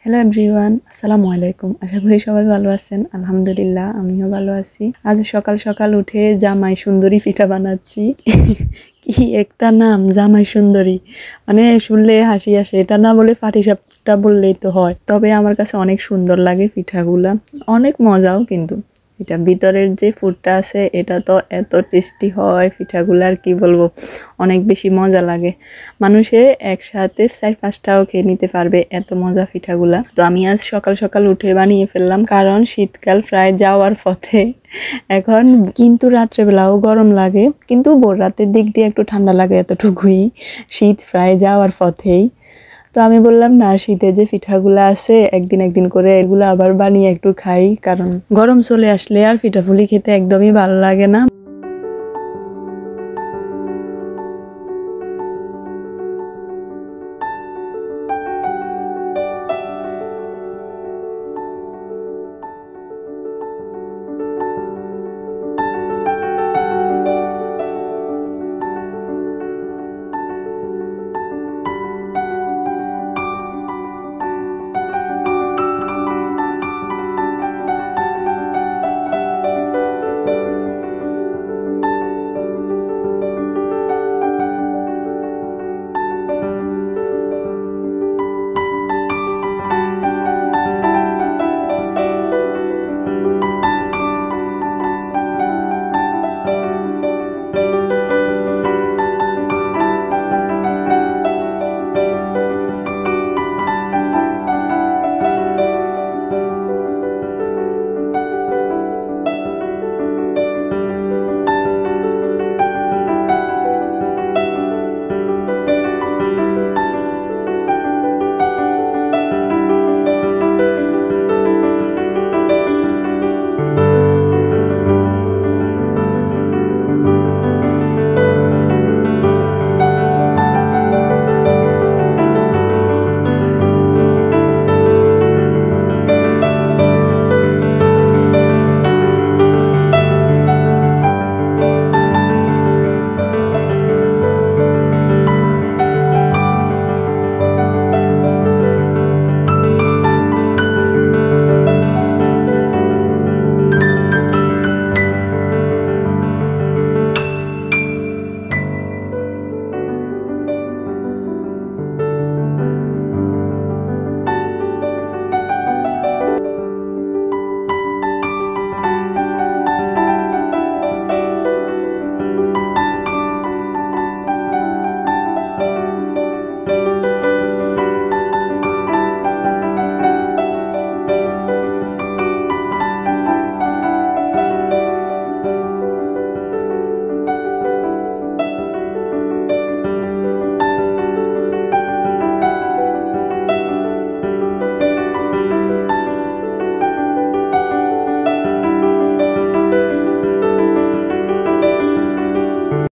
Hello everyone, আসসালামু আলাইকুম। আশা করি সবাই ভালো আছেন। আলহামদুলিল্লাহ, আমিও ভালো আছি। আজ সকাল সকাল উঠে জামাই সুন্দরী পিঠা বানাচ্ছি। কি একটা নাম, জামাই সুন্দরী, মানে শুনলে হাসি আসে। এটা না বলে পাটিসাপটা বললেই তো হয়। তবে আমার কাছে অনেক সুন্দর লাগে পিঠাগুলা, অনেক মজাও কিন্তু। এটা ভিতরের যে ফুডটা আছে এটা তো এত টেস্টি হয় পিঠাগুলার, কি বলবো, অনেক বেশি মজা লাগে। মানুষে একসাথে 4-5টাও খেয়ে নিতে পারবে, এত মজা পিঠাগুলা। তো আমি আজ সকাল সকাল উঠে বানিয়ে ফেললাম, কারণ শীতকাল প্রায় যাওয়ার পথে এখন। কিন্তু রাত্রেবেলাও গরম লাগে, কিন্তু ভোর রাতের দিক দিয়ে একটু ঠান্ডা লাগে, এতটুকুই। শীত প্রায় যাওয়ার পথেই। তো আমি বললাম না, শীতে যে পিঠাগুলো আছে একদিন একদিন করে এগুলো আবার বানিয়ে একটু খাই, কারণ গরম চলে আসলে আর পিঠাপুলি খেতে একদমই ভালো লাগে না।